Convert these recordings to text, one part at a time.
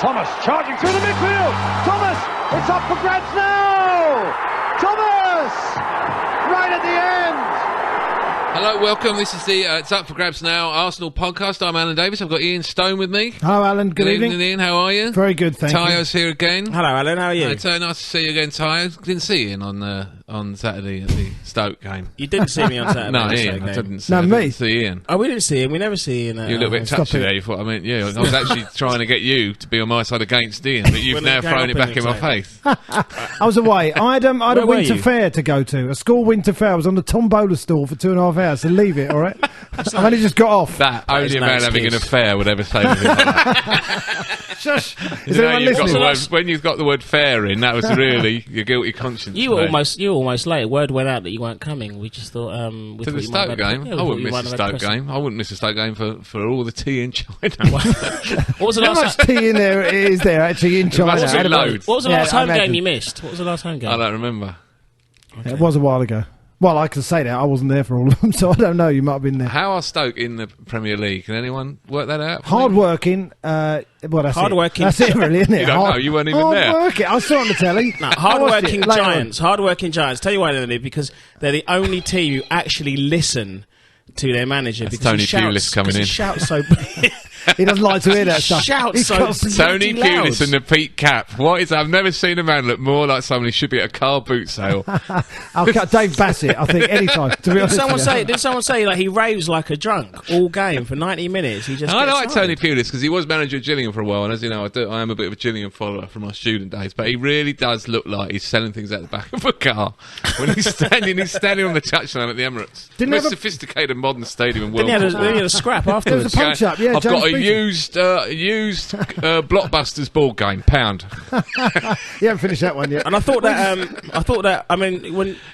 Thomas charging through the midfield. Thomas, it's up for grabs now. Thomas, right at the end. Hello, welcome. This is the It's Up for Grabs Now Arsenal podcast. I'm Alan Davis. I've got Ian Stone with me. Hello, Alan. Good evening. Ian. How are you? Very good, thank you. Tayo's here again. Hello, Alan. How are you? It's nice to see you again, Tayo. Didn't see Ian on Saturday at the Stoke game. You didn't see me on Saturday. No, Ian. I didn't see. No, I me. didn't see Ian. Oh, we didn't see him. We never see Ian. You're a little bit touchy there. You thought, I mean, yeah, I was actually trying to get you to be on my side against Ian, but you've now thrown it back in my face. I was away. I had a winter fair to go to, a school winter fair. I was on the tombola stall for 2.5 hours, so leave it, all right? I've only just got off. That only a man having an affair would ever say anything like that. Shush. Is anyone listening? When you've got the word fair in, that was really your guilty conscience. You were almost late. Word went out that you weren't coming. We just thought to the Stoke game. I wouldn't miss a Stoke game. I wouldn't miss a Stoke game for all the tea in China. What was the How much tea in there is there actually in China? Loads. What was the last home game you missed? What was the last home game? I don't remember. Okay. It was a while ago. Well, I can say that. I wasn't there for all of them, so I don't know. You might have been there. How are Stoke in the Premier League? Can anyone work that out? Hard-working. Well, that's hard-working. That's it, really, isn't it? You don't know. You weren't even there. Hard-working. I saw it on the telly. No, hard-working Giants. Hard-working Giants. Tell you why they do, because they're the only team who actually listen to their manager. That's because Tony Pulis coming in. He shouts so... He doesn't like to hear that stuff. Shouts so Tony Pulis and the peak cap. What is that? I've never seen a man look more like someone who should be at a car boot sale. I'll cut Dave Bassett, I think, anytime, to be honest. Did someone say like he raves like a drunk all game for 90 minutes? He just I like Tony Pulis because he was manager of Gillingham for a while, and as you know, I am a bit of a Gillingham follower from my student days, but he really does look like he's selling things out the back of a car. When he's standing on the touchline at the Emirates. The most sophisticated modern stadium in the world. Then he had a scrap afterwards. There was a punch-up, yeah. I've got a used Blockbusters ball game, £1. You haven't finished that one yet. And I thought that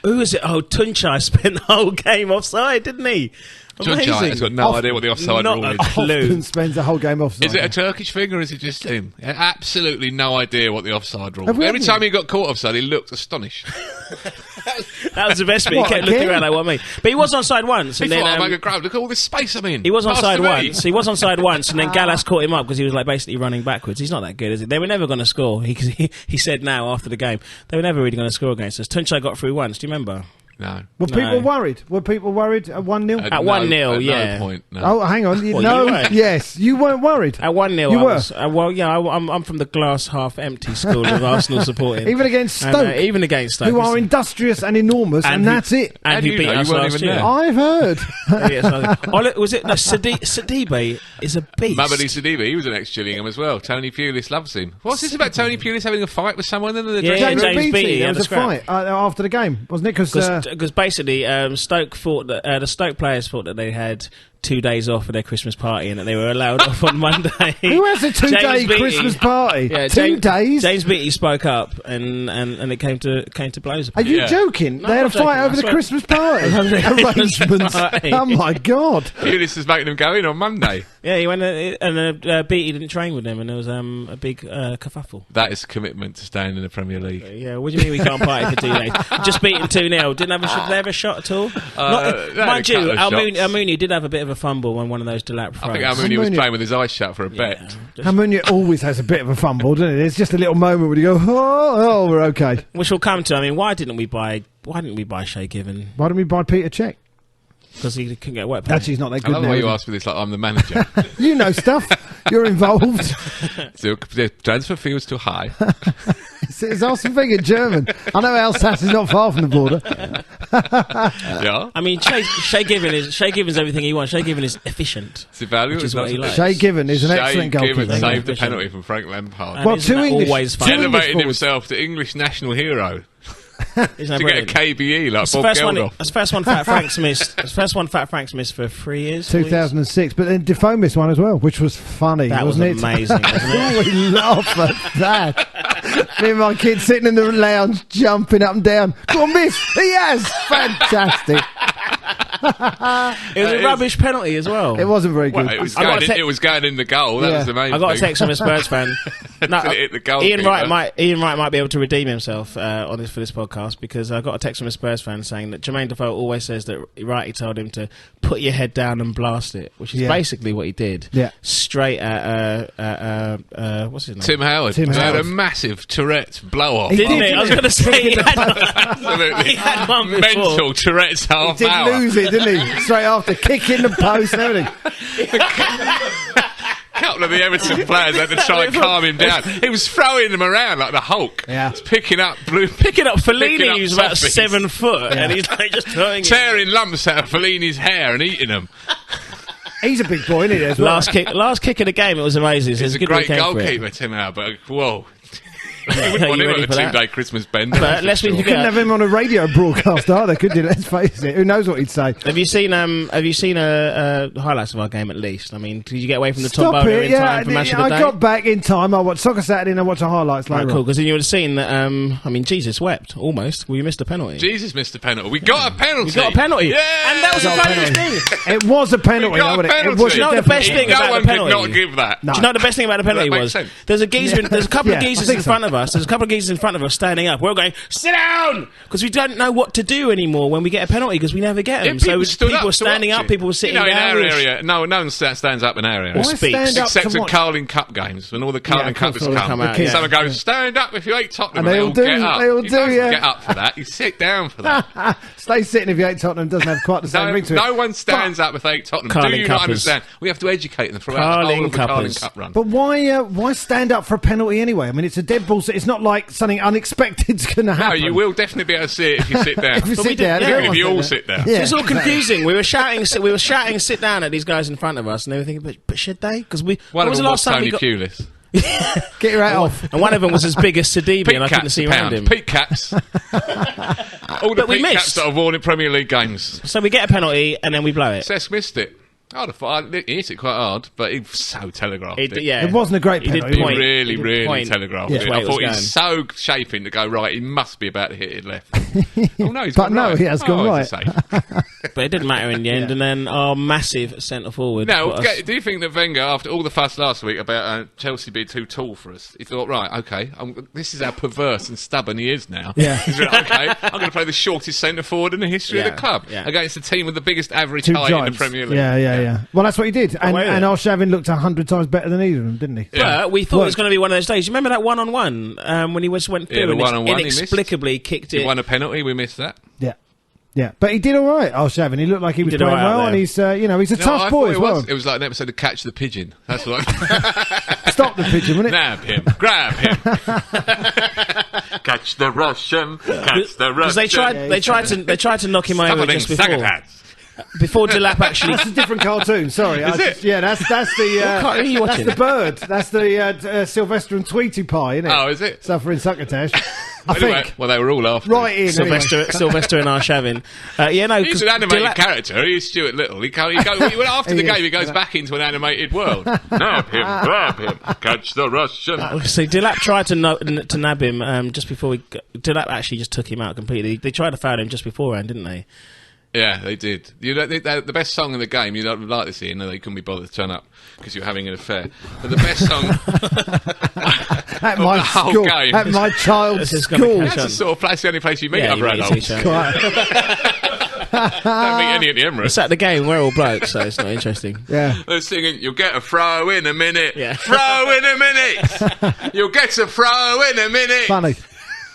who is it? Oh, Tunchai spent the whole game offside, didn't he? Tunchai has got no idea what the offside rule is. Often spends the whole game offside. Is it a Turkish thing or is it just him? Absolutely no idea what the offside rule is. Every time he got caught offside, he looked astonished. That was the best bit. He kept looking around like, what me? But he was onside once. And then I'm like a crowd. Look at all this space I'm in. He was onside once. And then Gallas caught him up because he was like basically running backwards. He's not that good, is he? They were never going to score. He said now after the game they were never really going to score against us. Tunchai got through once. Do you remember? No. Were people worried? Were people worried at 1-0? At 1-0, No yeah. point, no. Oh, hang on. You Yes. You weren't worried? At 1-0, you were? Well, yeah, I'm from the glass half empty school of Arsenal supporting. Even against Stoke? Even against Stoke. Who are industrious and enormous, and that's it. And who beat us last year. I've heard. Was it Sidibe is a beast. Mamadi Sidibe, he was an ex-Gillingham as well. Tony Pulis loves him. What's this about Tony Pulis having a fight with someone in the James Beattie. There was a fight after the game, wasn't it? Because basically Stoke thought that the Stoke players thought that they had 2 days off for their Christmas party and that they were allowed off on Monday. Who has a 2-day Christmas party? Yeah, 2 days? James Beattie spoke up and it came to blows. Are you joking? No, they had a fight over the Christmas party arrangements. Oh my God! Pulis is making them go in on Monday. Yeah, he went and Beattie didn't train with them, and there was a big kerfuffle. That is commitment to staying in the Premier League. Yeah, what do you mean we can't party for 2 days? Just beating 2-0. Did they have a shot at all? Mind you, Almunia did have a bit of a fumble on one of those Delap throws. I think Almunia was playing with his eyes shut for a bet. Almunia always has a bit of a fumble, doesn't it? It's just a little moment where you go, oh, we're okay. Which we'll come to. I mean, why didn't we buy Shea Given? Why didn't we buy Peter Cech? Because he couldn't get work. Actually, he's not that good. I love the way you ask me this like I'm the manager. You know stuff. You're involved. So the transfer fee was too high. It's awesome thing in German. I know Alsace is not far from the border. Yeah. I mean, Shea Given's everything he wants. Shea Given is efficient. It's value, which is what he likes. Shea Given is an excellent goalkeeper. Given saved the penalty from Frank Lampard. Well, two English, elevating himself to English national hero. To get a KBE like Bob Geldof. That's the first one Fat Frank's missed. It's the first one Fat Frank's missed for 3 years. 2006, but then Defoe missed one as well, which was funny, wasn't it? Amazing, wasn't it? We laugh at that. Me and my kid sitting in the lounge, jumping up and down. Go on, miss! He has! Fantastic. It was a rubbish penalty as well. It wasn't very good. Well, it was going in the goal. That was the main thing. I got a text from a Spurs fan. No, Hit the goal Ian Wright might be able to redeem himself for this podcast, because I got a text from a Spurs fan saying that Jermaine Defoe always says that Wrighty told him to put your head down and blast it, which is basically what he did. Yeah. Straight at what's his name? Tim Howard. He had a massive Tourette's blow off. Didn't he? I was going to say he absolutely had one before. Mental Tourette's half hour. He did lose it, didn't he? Straight after kicking the post and everything. A couple of the Everton players had to try and calm him down. He was throwing them around like the Hulk. Yeah. He's picking up Fellini, who's about 7 foot, and he's like just throwing tearing lumps out of Fellini's hair and eating them. He's a big boy, isn't he? As well. Last kick of the game, it was amazing. He's a great goalkeeper, Tim Howard, but whoa. You wouldn't want him on a 2-day Christmas bender. But you couldn't have him on a radio broadcast either, could you? Let's face it. Who knows what he'd say? Have you seen highlights of our game at least? I mean, did you get away from the top bowler in time for match of the day? I got back in time. I watched Soccer Saturday and I watched the highlights later. Right, cool, because then you would have seen that. Jesus wept almost. We missed a penalty. Jesus missed a penalty. We got a penalty. Yeah, and that was the funniest thing. It was a penalty. We got a penalty. You know the best thing about the penalty? No one could not give that. Do you know the best thing about the penalty was? There's a couple of geezers in front of us. There's a couple of geezers in front of us standing up. We're all going, sit down! Because we don't know what to do anymore when we get a penalty, because we never get them. So people were standing up, people were sitting down. In our area, no one stands up in our area. Why stand up except at Carling Cup games, when all the Carling Cups come out. Someone goes, stand up if you hate Tottenham, and they all get up. They all do, yeah. Get up for that. You sit down for that. Stay sitting if you hate Tottenham. Doesn't have quite the same ring to it. No one stands up if they hate Tottenham. Do you not understand? We have to educate them throughout the whole of the Carling Cup run. But why stand up for a penalty anyway? I mean, it's a dead ball. It's not like something unexpected's going to happen. No, you will definitely be able to see it if you sit down. If you sit down, if you all sit down. Yeah. It's all confusing. We were shouting, sit down at these guys in front of us, and they were thinking, but should they? Because one was the last time we got Pulis. Get your hat off. And one of them was as big as Sidibe, and I couldn't see around him. Peak caps. All the peak caps that have worn in Premier League games. So we get a penalty, and then we blow it. Cesc missed it. I'd have thought he hit it quite hard, but he was so telegraphed. It wasn't a great penalty. He really telegraphed it. I thought he was so shaping to go right. He must be about to hit it left. Oh no, he's gone right. He has gone right. But it didn't matter in the end. And then our massive centre forward. Now, do you think that Wenger, after all the fuss last week about Chelsea being too tall for us, he thought, right, okay, this is how perverse and stubborn he is now. Yeah. He's like, okay, I'm going to play the shortest centre forward in the history of the club against the team with the biggest average height in the Premier League. Yeah. Well, that's what he did. And Arshavin looked 100 times better than either of them, didn't he? Yeah. But we thought it was going to be one of those days. You remember that one-on-one when he went through and inexplicably kicked it? He won a penalty. We missed that. Yeah, but he did all right, Arshavin. He looked like he was playing well, and he's, he's a tough boy as well. It was like an episode of Catch the Pigeon. That's what. Stop the pigeon, wouldn't it? Nab him, grab him. Catch the Russian. Catch the Russian. They tried to knock him over just before. Before Delap actually... That's a different cartoon, sorry. Is it? Yeah, that's the... are you watching? That's the bird. That's the Sylvester and Tweety pie, isn't it? Oh, is it? Suffering Succotash. I think. Well, they were all after right in Sylvester and Arshavin. He's an animated character. He's Stuart Little. After the game, he goes back into an animated world. Nab him, grab him, catch the Russian. So Delap tried to nab him just before Delap actually just took him out completely. They tried to foul him just beforehand, didn't they? Yeah, they did. The best song in the game, you don't like this, Ian, they couldn't be bothered to turn up because you're having an affair. But the best song at my school, game, at my child's school. That's the only place you meet other adults. Don't meet any at the Emirates. It's at the game, we're all blokes, so it's not interesting. Yeah. They're singing, you'll get a throw in a minute. Yeah. Throw in a minute. You'll get a throw in a minute. Funny.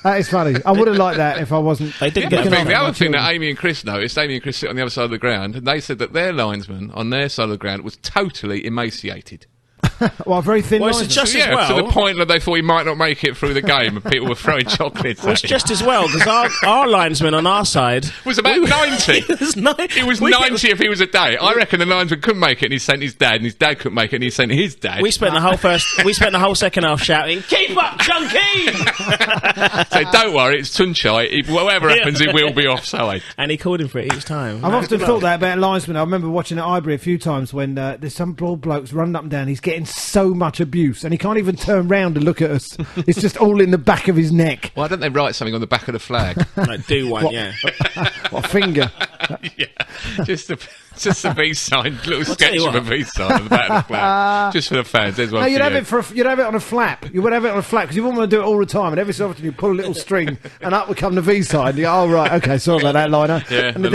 That is funny. I would have liked that if I wasn't... They didn't get the other thing that Amy and Chris noticed, Amy and Chris sit on the other side of the ground, and they said that their linesman on their side of the ground was totally emaciated. Well, very thin linesman. It's just as well. To the point that they thought he might not make it through the game, and people were throwing chocolates at him. It's just as well, because our linesman on our side... was about 90. He was 90 if he was a day. I reckon the linesman couldn't make it, and he sent his dad, and his dad couldn't make it, and he sent his dad. We spent the whole second half shouting, "Keep up, Chunky!" So don't worry, it's Tunchai. Whatever happens, he will be offside. And he called him for it each time. I've often thought that about linesmen. I remember watching at Highbury a few times when there's some bald blokes running up and down. He's getting so much abuse, and he can't even turn round and look at us. It's just all in the back of his neck. Why don't they write something on the back of the flag? Like, do one, yeah. What finger? Yeah, just a B-side, little sketch of a B-side on the back of the flag, just for the fans. There's one. No, for you'd you. have it you'd have it on a flap. You would have it on a flap because you wouldn't want to do it all the time. And every so often you pull a little string, and up would come the V-side. And you go, oh right, okay, sorry about that, liner. Yeah, and the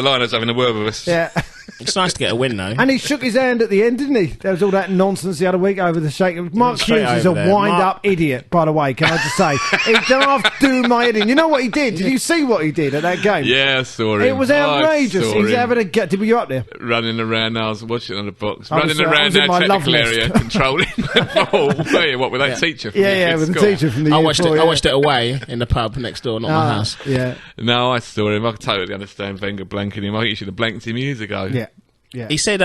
liner's having a word with us. Yeah. It's nice to get a win, though. And he shook his hand at the end, didn't he? There was all that nonsense the other week over the shake. Mark Straight Hughes is a over there. wind-up idiot, by the way, can I just say? He don't have to do my head in. You know what he did? Did you see what he did at that game? Yeah, I saw him. It was outrageous. He was having a get. Were you up there? Running around, I was watching it on the box. I was, Running around in our my love technical nest. area, controlling the ball. What, with that teacher from Yeah, your with the kid's school? teacher from the I year watched before, it. yeah. I watched it away in the pub next door, not my house. Yeah, No, I saw him. I totally understand Wenger blanking him. I think he should have blanked him years ago. yeah. Yeah. He said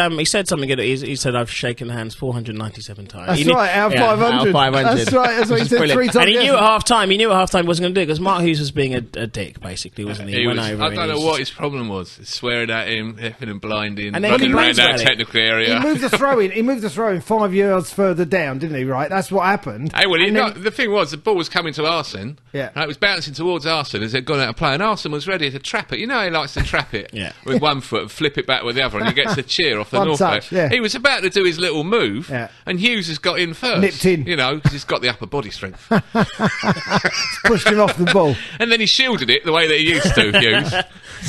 something good. He said I've shaken hands 497 times. That's He knew- right, out of yeah, 500. Out of 500. That's right, that's what he Which is said brilliant. 3 times And he knew yesterday. at half time. He knew at half time he wasn't going to do it because Mark Hughes was being a dick, basically, wasn't he? He Went was, over I and don't he know was what just- his problem was. Swearing at him, effing and blinding, And then running he around blames our about it. technical area. He moved the throw in. He moved the throw in 5 yards further down, didn't he? Right, that's what happened. Hey, well, And then- the thing was, the ball was coming to Arshavin. Yeah. Right, it was bouncing towards Arshavin as they'd gone out of play, and Arshavin was ready to trap it. You know, he likes to trap it Yeah. with one foot and flip it back with the other, and he gets a cheer off the One North touch, back. yeah. He was about to do his little move, Yeah. and Hughes has got in first. Nipped in. You know, because he's got the upper body strength. pushed him off the ball. And then he shielded it the way that he used to, Hughes.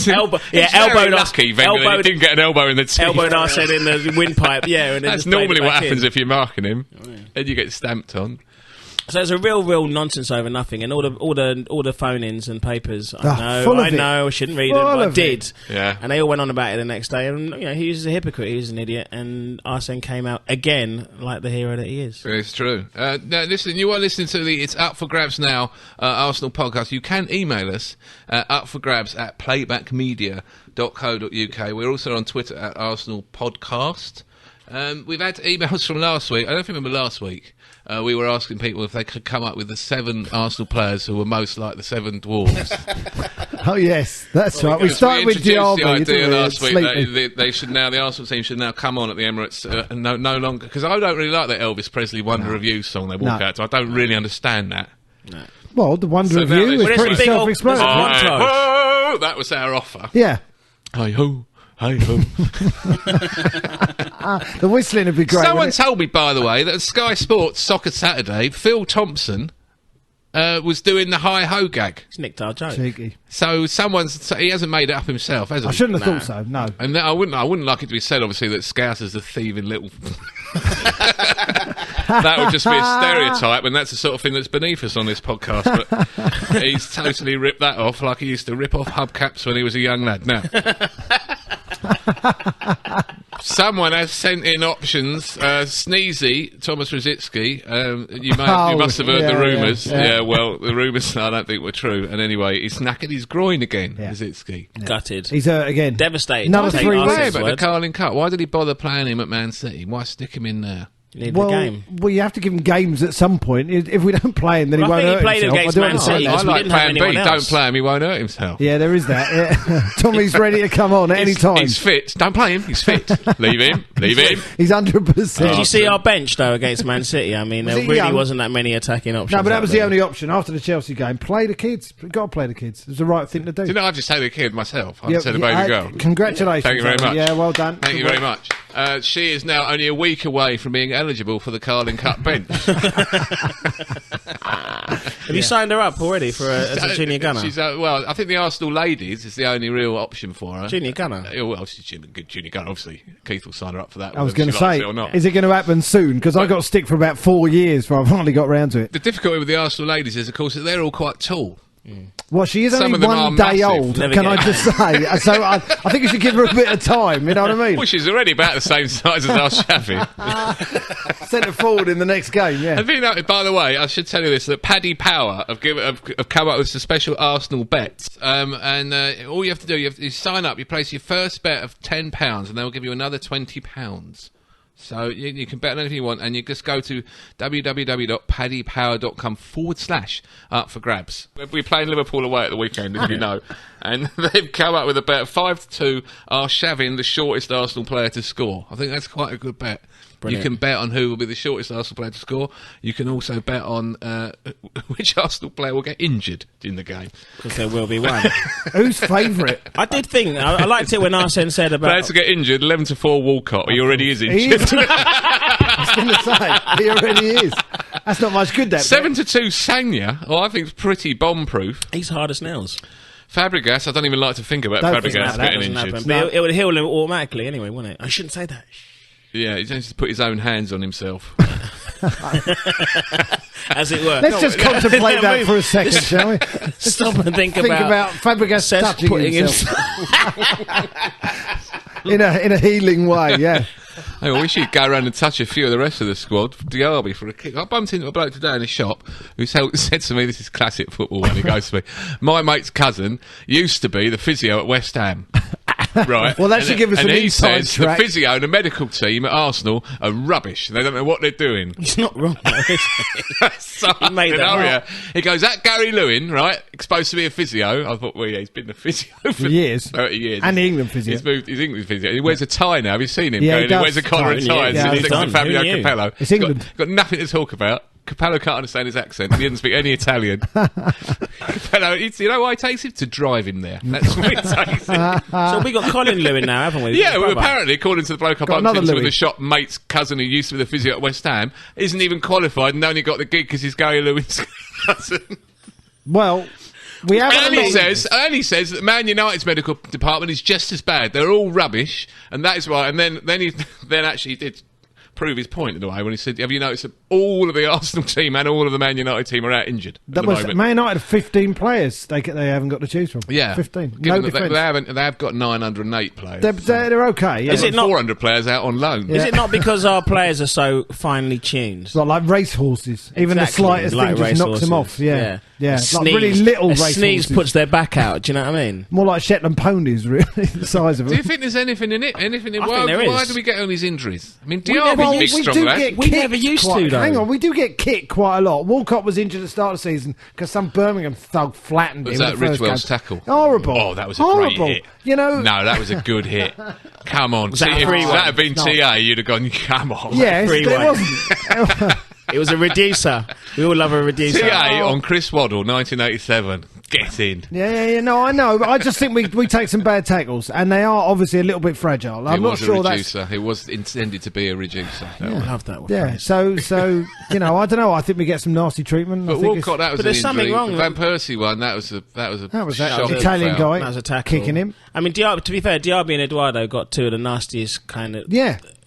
Elbow, He's very elbowed lucky, Wenger, that he didn't get an elbow in the teeth. elbowed Arsene in the windpipe. Yeah, and then That's just played normally it what back happens in. if you're marking him. And you get stamped on. So it's a real nonsense over nothing, and all the phone-ins and papers. full I of it. know, I shouldn't read Full them, but I of did. it. Yeah. And they all went on about it the next day, and he was a hypocrite, he was an idiot, and Arsene came out again like the hero that he is. It's true. Now, listen, you are listening to the It's Up for Grabs Now Arsenal podcast. You can email us upforgrabs@playbackmedia.co.uk. We're also on Twitter at Arsenal Podcast. We've had emails from last week. I don't remember last week. We were asking people if they could come up with the 7 Arsenal players who were most like the 7 Dwarves. Oh yes, that's right. We Because started with introduced the Diarra. idea last week sleeping. that they should now, the Arsenal team should now come on at the Emirates and no longer, because I don't really like that Elvis Presley Wonder of You song they walk No. out to. I don't really understand that. Well, the wonder So of now you they- is Well, pretty there's a big old- self-explanatory. there's a- Hi-ho! That was our offer. Yeah, Hi-ho, hi-ho. the whistling would be great. Someone wouldn't it? told me, by the way, that at Sky Sports Soccer Saturday, Phil Thompson was doing the hi-ho gag. It's nicked our joke. Cheeky. So he hasn't made it up himself, has he? I shouldn't have thought so. No. And I wouldn't like it to be said, obviously, that Scousers are thieving little. That would just be a stereotype, and that's the sort of thing that's beneath us on this podcast. But he's totally ripped that off, like he used to rip off hubcaps when he was a young lad. Now, someone has sent in options. Sneezy, Thomas Rosicki. You must have heard the rumours. yeah. Well, the rumours I don't think were true. And anyway, he's knackered his groin again. Yeah. Rosicki. Gutted. He's again Devastated. Another I'll take 3 Arsene's Why weeks. about the word. Carling Cup? Why did he bother playing him at Man City? Why stick him in there? Need Well, the game. well, you have to give him games at some point. If we don't play him, then Well, I he won't think he hurt played himself. against I do Man understand City. that. I Yes, we like didn't have plan B. anyone Don't else. play him, he won't hurt himself. Yeah, there is that. Yeah. Tommy's ready to come on at any time. He's fit. Don't play him. He's fit. Leave him. Leave him. He's 100%. Did you see our bench though against Man City? I mean, Was there it really young? wasn't that many attacking options. No, but that out was there. the only option after the Chelsea game. Play the kids. You've got to play the kids. It was the right thing to do. Do you know, I've just had a kid myself. I've Yeah, had a baby girl. Congratulations. Thank you very much. Yeah, well done. Thank you very much. She is now only a week away from being eligible for the Carling Cup bench. Have you signed her up already for as a junior gunner? She's, well, I think the Arsenal ladies is the only real option for her. Junior gunner. Well, she's a good junior gunner, obviously. Keith will sign her up for that. I was whether going she to likes say, it or not. is it going to happen soon? Because I got stick for about 4 years before I finally got round to it. The difficulty with the Arsenal ladies is, of course, that they're all quite tall. Well, she is Some only of them are 1 day massive. old, Never can get I it. just say? So I think you should give her a bit of time, you know what I mean? Well, she's already about the same size as Arshavin. Centre forward in the next game, yeah. Have you noticed, by the way, I should tell you this, that Paddy Power have come up with some special Arsenal bets. And all you have to do, you sign up, you place your first bet of £10, and they'll give you another £20. So you can bet on anything you want, and you just go to www.paddypower.com/up for grabs. We're playing Liverpool away at the weekend, as you know, and they've come up with a bet of 5-2 Arshavin, the shortest Arsenal player to score. I think that's quite a good bet. You can bet on who will be the shortest Arsenal player to score. You can also bet on which Arsenal player will get injured in the game. Because there will be one. Who's favourite? I did think, I liked it when Arsene said about... Players to get injured, 11-4 Walcott. He already is injured. He is. I was going to say, he already is. That's not much good, that. 7-2 Sagna, I think it's pretty bomb-proof. He's hard as nails. Fabregas, I don't even like to think about Fabregas getting injured. But it would heal him automatically anyway, wouldn't it? I shouldn't say that. Yeah, he needs to put his own hands on himself. As it were. Let's just contemplate that for a second, shall we? Stop and think about Fabregas touching putting himself. in a healing way, yeah. I wish he'd go around and touch a few of the rest of the squad. Diaby for a kick. I bumped into a bloke today in a shop who said to me, this is classic football when he goes to me, my mate's cousin used to be the physio at West Ham. Right. Well, that should give us an inside says track. The physio and the medical team at Arsenal are rubbish. They don't know what they're doing. He's not wrong, though, is he? So, he made that up. Yeah. He goes, that Gary Lewin, right, supposed to be a physio. I thought, well, yeah, he's been the physio for years. 30 years. And the England physio. He's moved, he's England physio. He wears a tie now. Have you seen him? Yeah, he wears a collar and tie. Yeah, He's next to Fabio Capello. It's England. Got nothing to talk about. Capello can't understand his accent. He doesn't speak any Italian. Capello, you know why he takes him? To drive him there. That's why he takes him. So we got Colin Lewin now, haven't we? Yeah, well, apparently, according to the bloke I bumped into with Louis. the shop mate's cousin who used to be the physio at West Ham, isn't even qualified and only got the gig because he's Gary Lewin's cousin. Well... Ernie says that Man United's medical department is just as bad. They're all rubbish, and that is why. And then he actually did prove his point in a way when he said, "Have you noticed that all of the Arsenal team and all of the Man United team are out injured?" That was Man United have 15 players. They haven't got to choose from. Yeah, 15. Given No that they have got 908 players. They're okay. Yeah. Is it not 400 players out on loan? Yeah. Is it not because our players are so finely tuned? It's not like race horses. Even the slightest thing just knocks them off. Yeah. A It's like really little race sneeze horses. puts their back out. Do you know what I mean? More like Shetland ponies, really, the size of Do them. you think there's anything in it? Anything in I think there why is. do we get all these injuries? I mean, never Diaby's big, we strong do lad. get We never kicked used quite- to, though. Hang on, we do get kicked quite a lot. Walcott was injured at the start of the season because some Birmingham thug flattened Was him. that in the first Ridgewell's game. tackle? Horrible. Oh, that was a horrible. great hit. You know, No, that was a good hit. Come on. that If 3-1? that had been No. TA, you'd have gone, come on. yes, 3-1. it wasn't. It was a reducer. We all love a reducer. TA on Chris Waddle, 1987. Get in. Yeah. No, I know, but I just think we take some bad tackles, and they are obviously a little bit fragile. I'm It not was sure a that's. reducer. It was intended to be a reducer. I love that one. Yeah, so you know, I don't know. I think we get some nasty treatment. I But think Walcott, that was But an there's something injury. wrong The Van Persie one, that was a shocking Italian foul. guy That was a tackle. kicking him. I mean, to be fair, Diaby and Eduardo got two of the nastiest kind of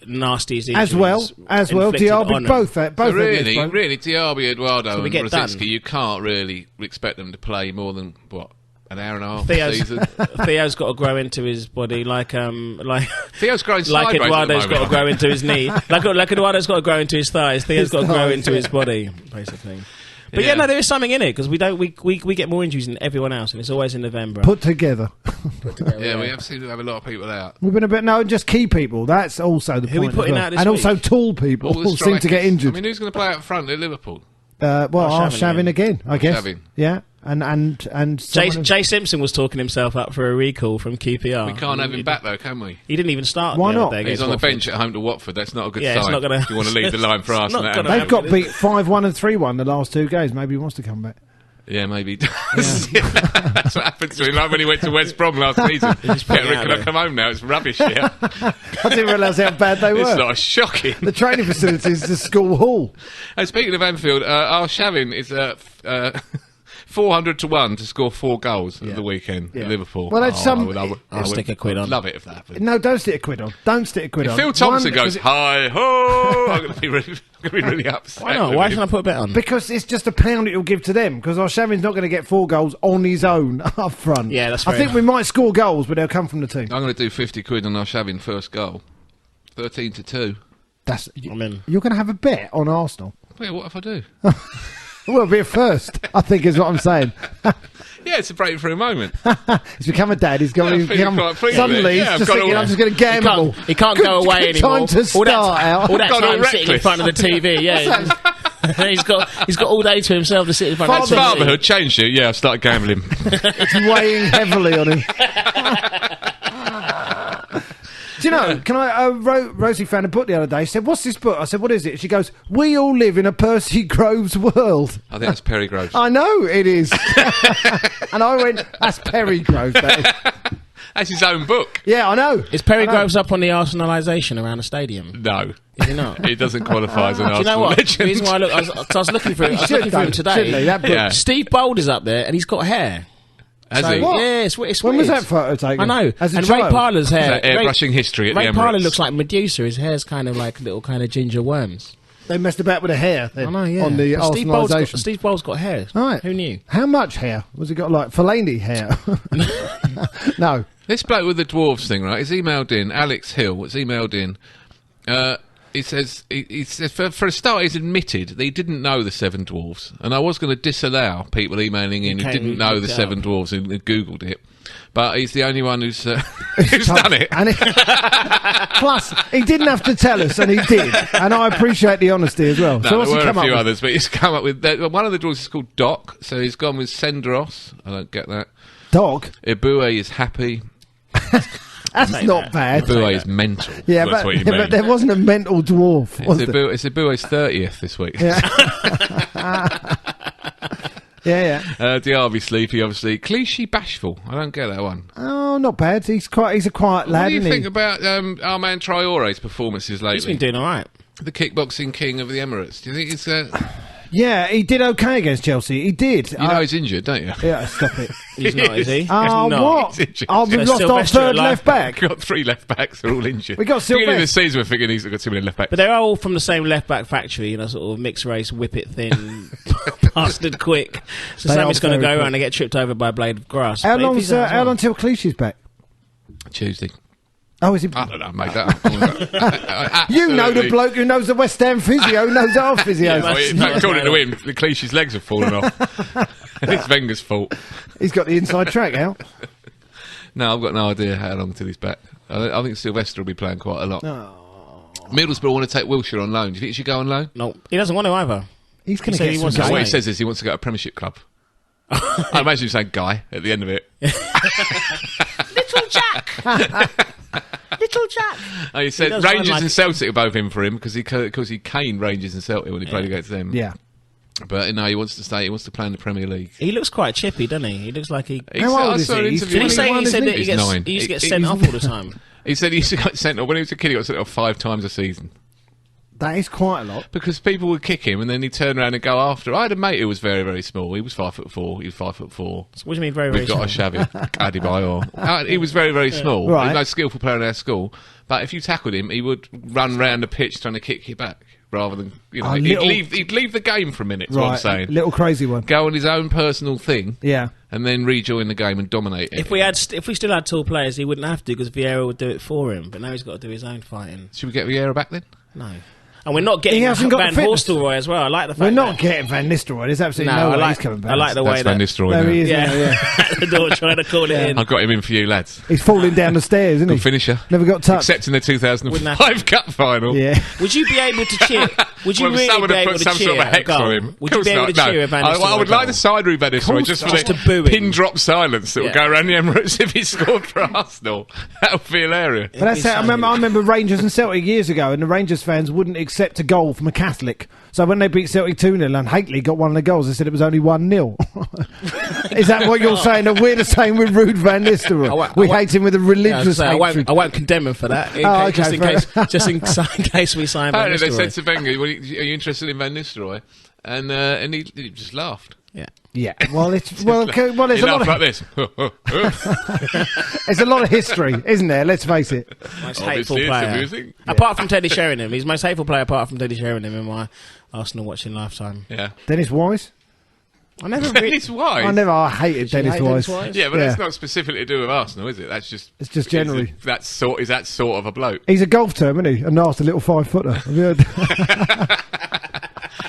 nastiest injuries. as well. inflicted on Diaby them. both. So really, Diaby, Eduardo, So we and get done. Rosicky, you can't really expect them to play more than an hour and a half a Theo's, season. Theo's got to grow into his body like Theo's growing like sideways Eduardo's at the got to moment. grow into his knee. Like Eduardo's got to grow into his thighs. Theo's got to grow into his body, basically. But yeah, no, there is something in it because we get more injuries than everyone else, and it's always in November. Put together. Yeah, we have seemed to have a lot of people out. We've been a bit just key people. That's also the Who point. we putting as well. out this and week? also tall people All the seem to get strikers. injured. I mean, who's going to play out front at Liverpool? Arshavin again, I guess. Arshavin. Yeah, and Jay Simpson was talking himself up for a recall from QPR. We can't have him back though, can we? He didn't even start. Why the not? other day He's against on the Watford. bench at home to Watford. That's not a good Yeah, it's sign. not gonna- If you want to leave the line for it's Arsenal. not that gonna happens. they've got beat 5-1 and 3-1 the last two games. Maybe he wants to come back. Yeah, maybe he does. Yeah. That's what happened to him. Like when he went to West Brom last season. put it out Can I there. come home now? It's rubbish here. I didn't realise how bad they It's were. not shocking. The training facilities, the school hall. And speaking of Anfield, Arshavin is 400 to 1 to score 4 goals at the weekend at Liverpool. Well, that's some- I'll stick a quid on. Love it if that happened. No, don't stick a quid on. Don't stick a quid If on. Phil Thompson One, goes, hi ho, I'm going to be really upset. Why not? with Why him. should I put a bet on? because it's just a pound it'll give to them. Because Arshavin's not going to get 4 goals on his own up front. Yeah, that's I fair think we might score goals, but they'll come from the team. I'm going to do 50 quid on Arshavin first goal. 13 to 2. That's I'm in. You're going to have a bet on Arsenal. Wait, what if I do? Well, it'll be a first, I think, is what I'm saying. Yeah, it's a breakthrough moment. He's become a dad. He's going Yeah, to become. quite pleased Suddenly, with it. he's Yeah, I've just got thinking, all- I'm just going to gamble. He can't Good- go away good anymore. time to start out. All that Got all time sitting in reckless. front of the TV. Yeah, he's got all day to himself to sit in front of the TV. Fatherhood changed you. Yeah, I started gambling. It's weighing heavily on him. Do you know, can I, Rosie found a book the other day. She said, what's this book? I said, what is it? She goes, We All Live in a Percy Groves World. I think that's Perry Groves. I know it is. And I went, that's Perry Groves, that is. That's his own book. Yeah, I know. Is Perry Groves up on the Arsenalisation around the stadium? No. Is he not? He doesn't qualify as an Do you know Arsenal what? legend. The reason why I was looking for him, today. Shouldn't he? That book. Yeah. Steve Bold is up there, and he's got hair. Has he? What? Yeah, it's weird. When was that photo taken? I know. As a and child? Ray Parlour's hair. Airbrushing history at Ray the Emirates. Parlour looks like Medusa. His hair's kind of like little kind of ginger worms. They messed about with the hair then, I know, yeah. on the But Arsenalisation. Steve Bold's got hair. Right. Who knew? How much hair? Was he got like Fellaini hair? No. This bloke with the Dwarves thing, right? He's emailed in. Alex Hill has emailed in. He says for a start, he's admitted that he didn't know the Seven Dwarves, and I was going to disallow people emailing in who didn't know the Seven Dwarves and googled it. But he's the only one who's done it. And plus, he didn't have to tell us, and he did. And I appreciate the honesty as well. No, so what's there he were come a few up with? others, but he's come up with one of the dwarves is called Doc, so he's gone with Sendros. I don't get that. Dog? Ibue is happy. That's not bad. Ibue is mental. Yeah, That's what you mean. but there wasn't a mental dwarf, was there? It's Ibue's 30th this week. Yeah. Yeah. Diaby sleepy, obviously. Clichy bashful. I don't get that one. Oh, not bad. He's a quiet lad. What do you isn't think he? about our man Traore's performances lately? He's been doing all right. The kickboxing king of the Emirates. Do you think it's... Yeah, he did okay against Chelsea. He did. You know he's injured, don't you? Yeah, stop it. He's not, is he? Oh, He's what? He's injured. Oh, we've So lost our Sylvester third at left back. We've got 3 left backs, they're all injured. We got Beginning of the Sylvester. season, we're thinking he's got too many left backs. But they're all from the same left back factory, you know, sort of mixed race, whip it thin, bastard quick. So They somebody's are going to very go quick. around and get tripped over by a blade of grass. How But if he's out as well- long till Clichy's back? Tuesday. Oh, is he? I don't know, made that up. You know the bloke who knows the West Ham physio, knows our physio. Well, in fact, according to him, the Clichy's legs have fallen off. It's Wenger's fault. He's got the inside track out. No, I've got no idea how long till he's back. I think Sylvester will be playing quite a lot. Oh. Middlesbrough want to take Wilshere on loan. Do you think he should go on loan? No, he doesn't want to either. He's going He to said get he some wants to What Guy. he says is he wants to go to a Premiership club. I imagine you saying Guy at the end of it. Little Jack! Little Jack! Oh, he said does run Rangers like- and Celtic are both in for him because he caned Rangers and Celtic when he played against them. Yeah. But no, he wants to stay. He wants to play in the Premier League. He looks quite chippy, doesn't he? He looks like he... How old is saw an he? He's interview Did he with say him. he said that he, He's gets, 9. he used to get He- sent off all the time? He said he used to get sent off when he was a kid. He got sent off 5 times a season That is quite a lot. because people would kick him and then he'd turn around and go after. I had a mate who was very, very small. He was 5'4". He was 5'4". What do you mean very, very We've got small? Arshavin, Adebayor. He was very, very small. Right. He was the most skillful player in our school. But if you tackled him, he would run round the pitch trying to kick you back rather than, you know, he'd leave the game for a minute. Is what I'm saying. Little crazy one. Go on his own personal thing. Yeah. And then rejoin the game and dominate it. If we still had tall players, he wouldn't have to because Vieira would do it for him. But now he's got to do his own fighting. Should we get Vieira back then? No. And we're not getting He hasn't got Van the fitness. Nistelrooy as well. I like the fact We're not that- getting Van Nistelrooy. There's absolutely No, no I way like- he's coming back. I like the way That's Van that... Nistelrooy There now. he is. Yeah, Yeah. at the door trying to call it in. I've got him in for you, lads. He's falling down the stairs, isn't Good he? finisher. Never got touched. Except in the 2005 Cup final. Yeah. Would you be able to cheer? Would you Well, really someone be had able put to some cheer sort of a a hex goal? on him. Would you be able to cheer if Van I Nistelrooy would like goal? the side room Van Nistelrooy just for Just the a booing. pin drop silence that would Yeah. go around the Emirates if he scored for Arsenal. That would be hilarious. But that's be how, I remember Rangers and Celtic years ago, and the Rangers fans wouldn't accept a goal from a Catholic. So when they beat Celtic 2-0 and Haitley got one of the goals, they said it was only 1-0. Is that what you're saying? That we're the same with Ruud van Nistelrooy? We hate him with a religious I hatred. won't condemn him for that. Oh, okay, Just in case we sign Van Apparently they said Nistelrooy. to Wenger, "Are you interested in Van Nistelrooy?" And he just laughed. Yeah. Yeah, well, there's He a lot laughed of like this. there's a lot of history, isn't there? Let's face it. Most Obviously, hateful it's player. amusing. Apart from Teddy Sheringham. He's the most hateful player apart from Teddy Sheringham in my Arsenal watching lifetime. Yeah. Dennis Wise. I never really... Dennis Wise. I hated Dennis hate Wise. Dennis Wise? Yeah, but Yeah. that's not specifically to do with Arsenal, is it? That's just... It's just generally. Is that sort of a bloke? He's a golf term, isn't he? A nasty little 5-footer. Have you heard?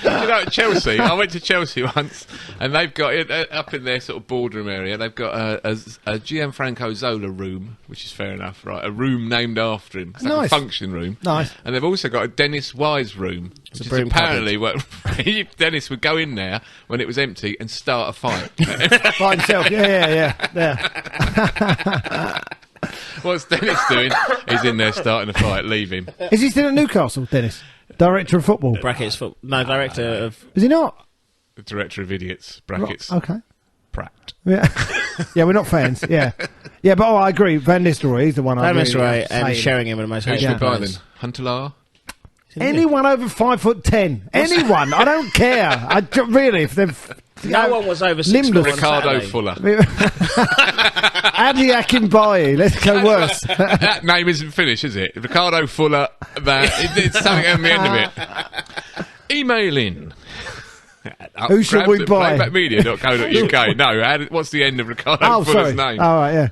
You know, at Chelsea, I went to Chelsea once, and they've got it up in their sort of boardroom area. They've got a Gianfranco Zola room, which is fair enough, right? A room named after him, it's like Nice. a function room. Nice. And they've also got a Dennis Wise room, which is broom apparently what Dennis would go in there when it was empty and start a fight. By himself. Yeah. What's Dennis doing? He's in there starting a fight. Leave him. Is he still at Newcastle, Dennis? Director of football. Brackets. No, director of. Is he not? The director of idiots. Brackets. Okay. Pratt. Yeah, yeah, we're not fans. Yeah, yeah, but I agree. Van Nistelrooy, he's the one. Van I Nistelrooy really and Sheringham are the most Who hated should we buy then? players. Huntelaar? Anyone over 5'10", anyone. I don't care. Really, if they've. No one was over 6 Limbless. foot on Ricardo Saturday. Fuller. Adi Akinbaye. Let's go worse. That name isn't finished, is it? Ricardo Fuller. It's something at the end of it. Email in. Who should we buy? Playbackmedia.co.uk. No, what's the end of Ricardo Fuller's name? All right, yeah.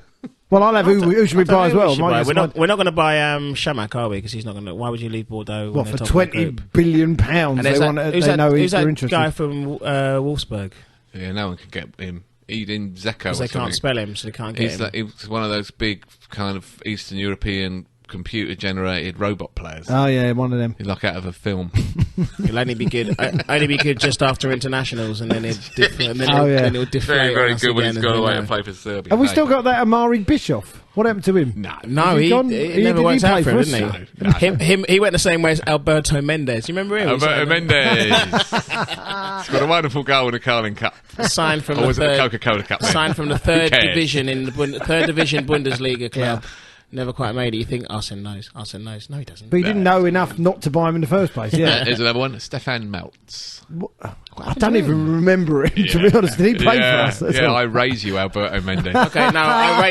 Well, I'll have who should we buy as well. We're not going to buy Shamak, are we? Because he's not going to. Why would you leave Bordeaux? What, for £20 billion? Who's that guy from Wolfsburg? Yeah, no one can get him. Edin Zeko. Because they can't spell him, so they can't get him. He's one of those big kind of Eastern European computer-generated robot players. Oh yeah, one of them. He's like out of a film. He'll only be good. Only be good just after internationals, and then he'll deflate. Very, very good when he's gone away and play for Serbia. Have we still got that Amari Bischoff? What happened to him? No, he never worked out for him, didn't he? He went the same way as Alberto Mendes. You remember him? Alberto Mendes. He's got a wonderful goal in the Carling Cup. Signed from the Coca-Cola Cup. Signed from the third division in the third division Bundesliga club. Yeah. Never quite made it. You think Arsene knows. No, he doesn't. But he didn't know enough not to buy him in the first place. Yeah. There's another one. Stefan Meltz. I don't even remember him, to be honest. Did he play for us? I raise you, Alberto Mendes. Okay, now I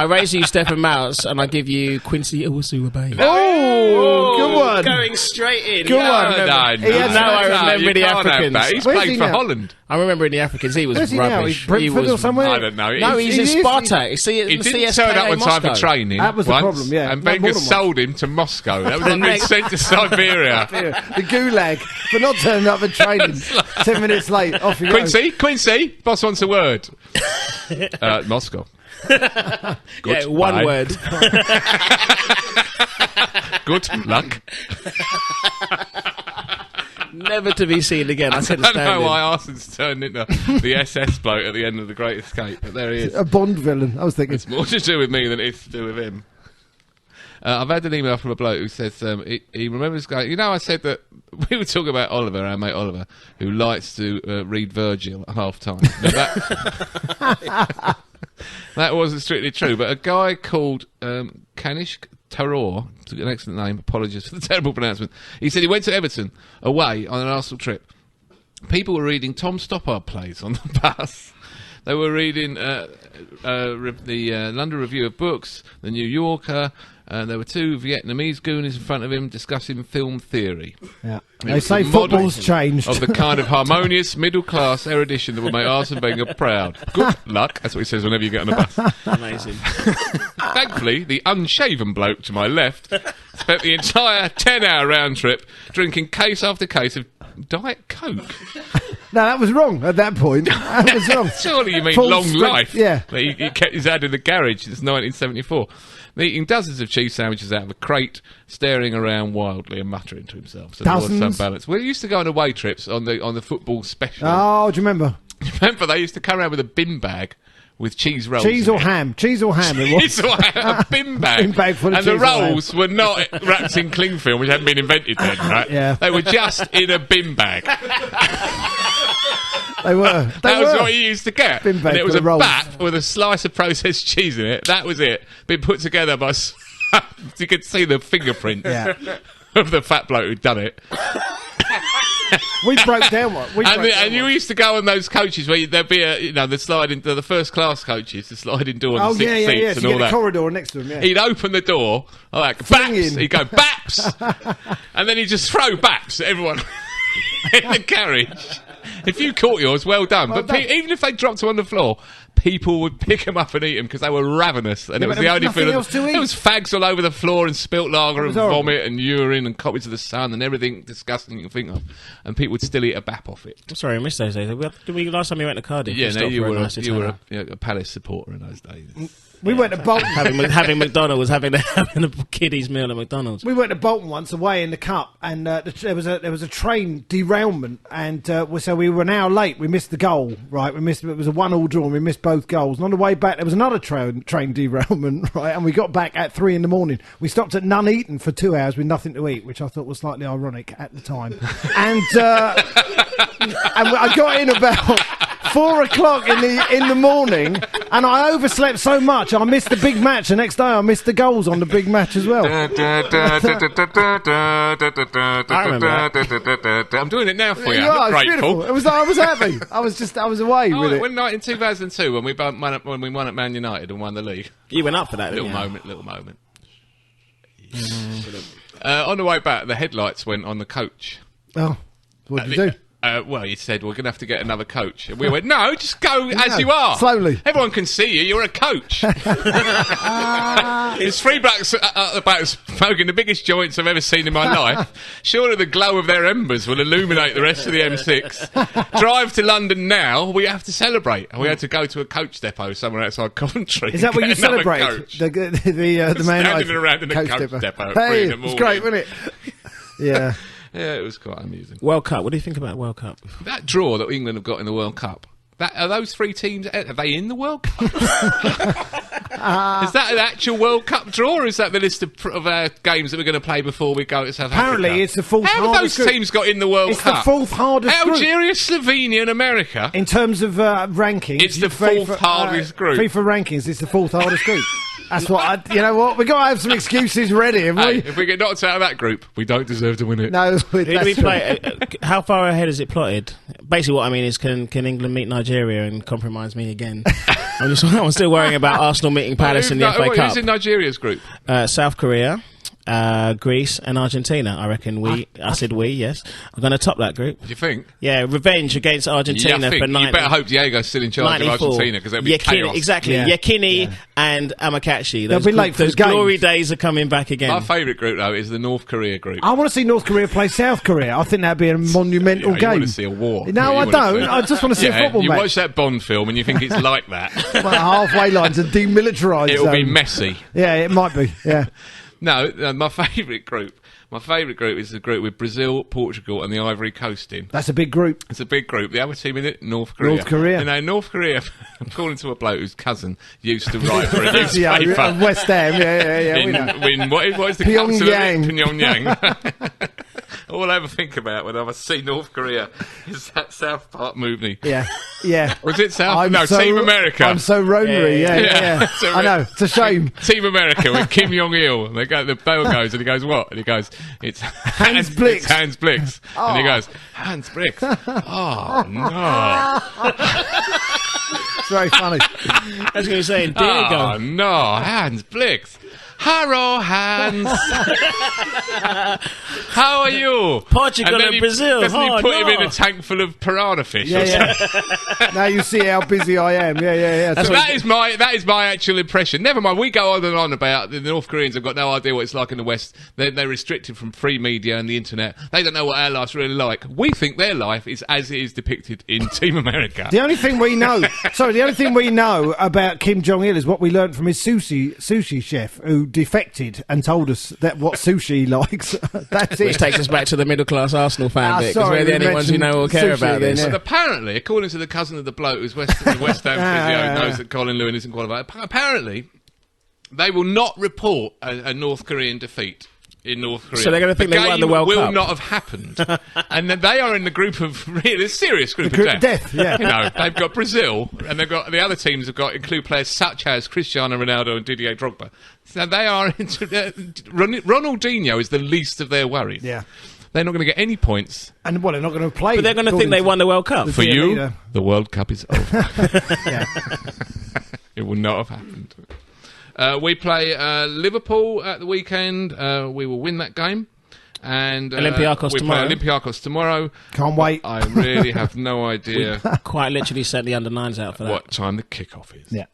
raise you, Stefan Maltz, and I give you Quincy Owusu-Abaye. Oh, good one. Going straight in. Good one. I remember the Africans. He's played for Holland. I remember in the Africans, he was rubbish. Brentford or somewhere? I don't know. No, he's in Spartak. He didn't turn up on time for training. That was the problem, yeah. And Wenger sold him to Moscow. That was like being sent to Siberia. The gulag for not turning up for training. 10 minutes late, off you go. Quincy, boss wants a word. Moscow. Yeah, one word. Good luck. Never to be seen again. I don't know why Arsene's turned into the SS bloke at the end of The Great Escape, but there he is. A Bond villain, I was thinking. It's more to do with me than it is to do with him. I've had an email from a bloke who says he remembers going. You know, I said that we were talking about Oliver, our mate Oliver, who likes to read Virgil at half time. That wasn't strictly true, but a guy called Kanish Taror, an excellent name, apologies for the terrible pronouncement. He said he went to Everton away on an Arsenal trip. People were reading Tom Stoppard plays on the bus. They were reading the London Review of Books, the New Yorker. There were two Vietnamese goonies in front of him discussing film theory. Yeah. They say football's changed. Of the kind of harmonious, middle-class erudition that will make Arsene Wenger proud. Good luck. That's what he says whenever you get on a bus. Amazing. Thankfully, the unshaven bloke to my left spent the entire 10-hour round trip drinking case after case of Diet Coke. No, that was wrong at that point. That was wrong. Surely you mean long life. Yeah. He kept his ad in the garage since 1974. Eating dozens of cheese sandwiches out of a crate, staring around wildly and muttering to himself. So dozens? There was some balance. We used to go on away trips on the football special. Oh, do you remember? Remember, they used to come around with a bin bag with cheese rolls. Cheese or ham. Cheese or ham, it was. Cheese or ham, a bin bag. Bin bag full of and cheese the rolls were not wrapped in cling film, which hadn't been invented then, right? Yeah. They were just in a bin bag. They were. That was what you used to get. Bin bag and it was a rolls. bat with a slice of processed cheese in it. That was it. Been put together by... you could see the fingerprints of the fat bloke who'd done it. We broke down one. And you used to go on those coaches where there'd be the first class coaches, the sliding door and the six seats and so all that. The corridor next to him. Yeah. He'd open the door, like baps. He'd go baps, and then he'd just throw baps at everyone in the carriage. If you caught yours, well done. But even if they dropped them on the floor, people would pick them up and eat them because they were ravenous. And it was the only thing. There was fags all over the floor and spilt lager and vomit and urine and copies of the Sun and everything disgusting you can think of. And people would still eat a bap off it. I'm sorry, I missed those days. Last time you went to Cardiff? Yeah, no, you were a Palace supporter in those days. We went to Bolton. having McDonald's, having a kiddies meal at McDonald's. We went to Bolton once away in the cup, and there was a train derailment, and so we were an hour late. We missed the goal, right? It was a 1-1 draw, and we missed both both goals. And on the way back, there was another train derailment, right? And we got back at 3 a.m. We stopped at Nuneaton for 2 hours with nothing to eat, which I thought was slightly ironic at the time. And I got in about 4 o'clock in the morning, and I overslept so much I missed the big match. The next day I missed the goals on the big match as well. I remember I'm doing it now for you. Yeah, I'm grateful. I was happy. I was away with it. When in 2002 when we won at Man United and won the league. You went up for that, little moment. On the way back, the headlights went on the coach. Oh, what did you do? Well, he said, we're going to have to get another coach. And we went, no, just go as you are. Slowly. Everyone can see you. You're a coach. There's 3 blokes at the back smoking the biggest joints I've ever seen in my life. Surely the glow of their embers will illuminate the rest of the M6. Drive to London now. We have to celebrate. And we had to go to a coach depot somewhere outside Coventry. Is that where you celebrate? The Man United standing around in a coach depot. Hey, it's great, wasn't it? Yeah. Yeah, it was quite amusing. World Cup. What do you think about World Cup? That draw that England have got in the World Cup. Are those 3 teams? Are they in the World Cup? Is that an actual World Cup draw, or is that the list of games that we're going to play before we go to South Africa? Apparently, it's the fourth hardest group. How have those teams got in the World Cup? It's the 4th hardest group. Algeria, Slovenia, and America. In terms of rankings, it's the 4th hardest group. FIFA rankings, it's the 4th hardest group. That's what you know what? We've got to have some excuses ready, haven't we? If we get knocked out of that group, we don't deserve to win it. No, who do we play? How far ahead is it plotted? Basically, what I mean is, can England meet Nigeria and compromise me again? I'm still worrying about Arsenal meeting Palace in the FA Cup. Who's in Nigeria's group? South Korea, Greece and Argentina. I reckon I said we, yes. I'm going to top that group. Do you think? Yeah, revenge against Argentina for 90. You better hope Diego's still in charge 94. Of Argentina, because there'll be chaos. Exactly. Yeah. Yakini and Amakachi. They'll be late for those glory days are coming back again. My favourite group, though, is the North Korea group. I want to see North Korea play South Korea. I think that'd be a monumental game. You want to see a war. No, I don't. I just want to see a football match. You watch that Bond film and you think it's like that. Well, halfway line's a demilitarised It'll be messy. Yeah, it might be, yeah. No, my favourite group. My favourite group is the group with Brazil, Portugal, and the Ivory Coast in. That's a big group. It's a big group. The other team in it, North Korea. North Korea. You know, North Korea, according to a bloke whose cousin used to write for a newspaper. Yeah, West Ham, yeah. What is the capital of it? Pyongyang. All I ever think about when I see North Korea is that South Park movie. Yeah. Was it South? Team America. I'm so ronery, yeah. So I know, it's a shame. Team America with Kim Jong-il. And the bell goes and he goes, what? And he goes, it's Hans Blix. It's Hans Blix. Oh. And he goes, Hans Blix. Oh, no. It's very funny. I was going to say, Diego. Oh, no, Hans Blix. Hello, Hans. How are you? Portugal and Brazil. Doesn't he put him in a tank full of piranha fish? Yeah. Now you see how busy I am. Yeah. That is my actual impression. Never mind. We go on and on about the North Koreans have got no idea what it's like in the West. They're restricted from free media and the internet. They don't know what our life's really like. We think their life is as it is depicted in Team America. The only thing we know about Kim Jong-il is what we learned from his sushi chef who defected and told us that what sushi he likes. That's it. Which takes us back to the middle class Arsenal fan bit, because we're the only ones who know or care about this. But apparently, according to the cousin of the bloke who's West Ham physio, knows that Colin Lewin isn't qualified. Apparently, they will not report a North Korean defeat in North Korea. So they're going to think they won the World Cup. Will not have happened. And then they are in the group of really serious group of death. Yeah. You know, they've got Brazil, and they've got the other teams include players such as Cristiano Ronaldo and Didier Drogba. So they are Ronaldinho is the least of their worries. Yeah. They're not going to get any points. And they're not going to play. But they're going to think they won the World Cup. For you, the World Cup is over. Yeah. It will not have happened. We play Liverpool at the weekend. We will win that game. And Olympiacos tomorrow. Play Olympiacos tomorrow. Can't wait. I really have no idea. Quite literally sent the under-9s out for that. What time the kickoff is. Yeah.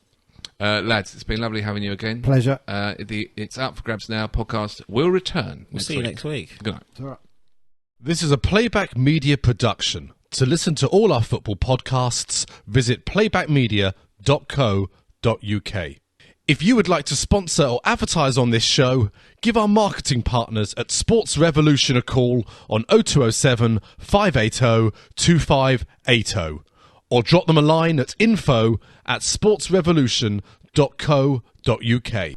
Lads, it's been lovely having you again. Pleasure. It's up for grabs now. Podcast will return. We'll see you next week. Good night. It's all right. This is a Playback Media production. To listen to all our football podcasts, visit playbackmedia.co.uk. If you would like to sponsor or advertise on this show, give our marketing partners at Sports Revolution a call on 0207 580 2580. or drop them a line at info@sportsrevolution.co.uk.